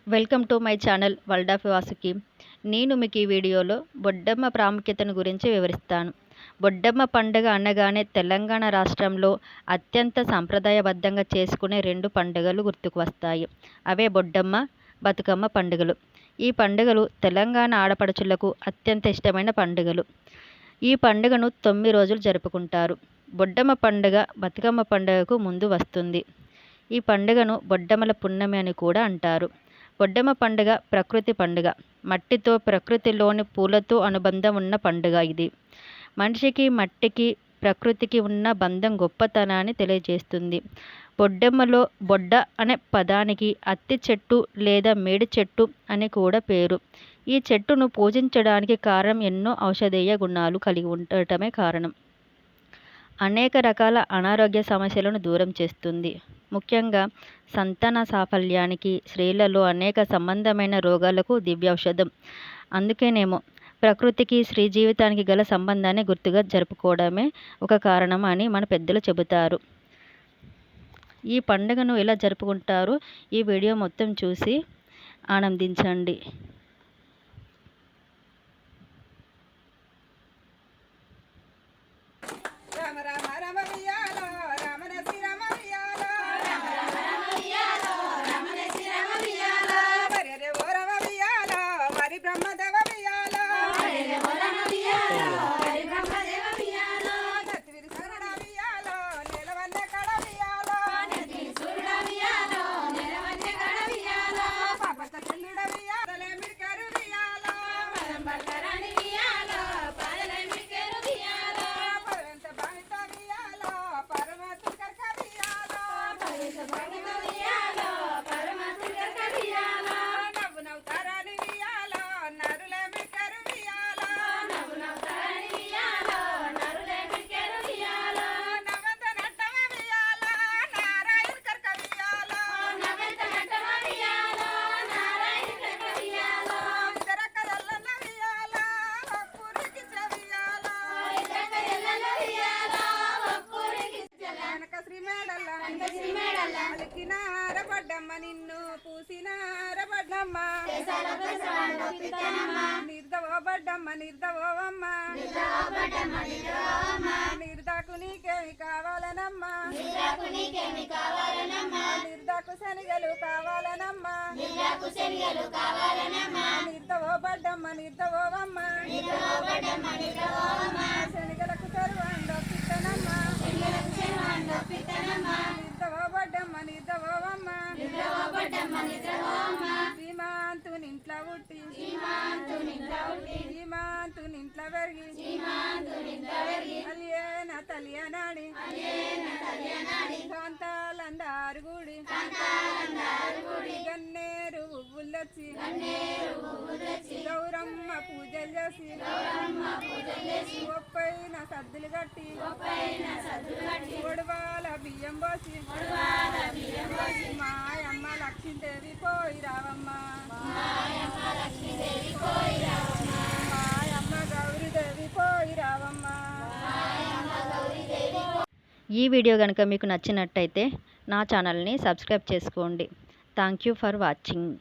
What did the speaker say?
Welcome to my channel world of Vasuki. నేను మీకు ఈ వీడియోలో బొడ్డమ్మ ప్రాముఖ్యతను గురించి వివరిస్తాను. బొడ్డమ్మ పండుగ అనగానే తెలంగాణ రాష్ట్రంలో అత్యంత సాంప్రదాయబద్ధంగా చేసుకునే 2 పండుగలు గుర్తుకు వస్తాయి. అవే బొడ్డమ్మ, బతుకమ్మ పండుగలు. ఈ పండుగలు తెలంగాణ ఆడపడుచులకు అత్యంత ఇష్టమైన పండుగలు. ఈ పండుగను 9 రోజులు జరుపుకుంటారు. బొడ్డమ్మ పండుగ బతుకమ్మ పండుగకు ముందు వస్తుంది. ఈ పండుగను బొడ్డమ్మల పున్నమి అని కూడా అంటారు. బొడ్డమ్మ పండుగ ప్రకృతి పండుగ. మట్టితో, ప్రకృతిలోని పూలతో అనుబంధం ఉన్న పండుగ ఇది. మనిషికి, మట్టికి, ప్రకృతికి ఉన్న బంధం గొప్పతనాన్ని తెలియజేస్తుంది. బొడ్డమ్మలో బొడ్డ అనే పదానికి అత్తి చెట్టు లేదా మేడి చెట్టు అని కూడా పేరు. ఈ చెట్టును పూజించడానికి కారణం ఎన్నో ఔషధీయ గుణాలు కలిగి ఉండటమే కారణం. అనేక రకాల అనారోగ్య సమస్యలను దూరం చేస్తుంది. ముఖ్యంగా సంతాన సాఫల్యానికి, స్త్రీలలో అనేక సంబంధమైన రోగాలకు దివ్యౌషధం. అందుకేనేమో ప్రకృతికి, స్త్రీ జీవితానికి గల సంబంధాన్ని గుర్తుగా జరుపుకోవడమే ఒక కారణం అని మన పెద్దలు చెబుతారు. ఈ పండుగను ఎలా జరుపుకుంటారో ఈ వీడియో మొత్తం చూసి ఆనందించండి. బొడ్డమ్మ నిన్ను పూసినార బొడ్డమ్మ నిర్దవో బొడ్డమ్మ నిర్దవోవమ్మ నిర్దాకు నీకేమి కావాలనమ్మా నిర్దాకు శనిగలు కావాలనమ్మా నిర్దవో బొడ్డమ్మ నిర్దవోవమ్మ శనిగలకు చెరువండో పిట్టనమ్మా నిర్దవో బొడ్డమ్మ నిర్దవోవమ్మ సీమాంతునింట్ల ఉట్టి సీమాంతునింట్ల పెరిగి అలియేన తలియనాడి కాంతాలందారు గుడి గన్నేరు పువ్వులొచ్చి గౌరమ్మ పూజలు చేసి ఒప్పైన సద్దులు కట్టి ఒడవాల బియ్యం పోసి మాయమ్మ లక్ష్మీదేవి పోయి రావమ్మ మాయమ్మ గౌరీదేవి పోయి రావమ్మ. ఈ వీడియో కనుక మీకు నచ్చినట్టయితే నా ఛానల్ని సబ్స్క్రైబ్ చేసుకోండి. Thank you for watching.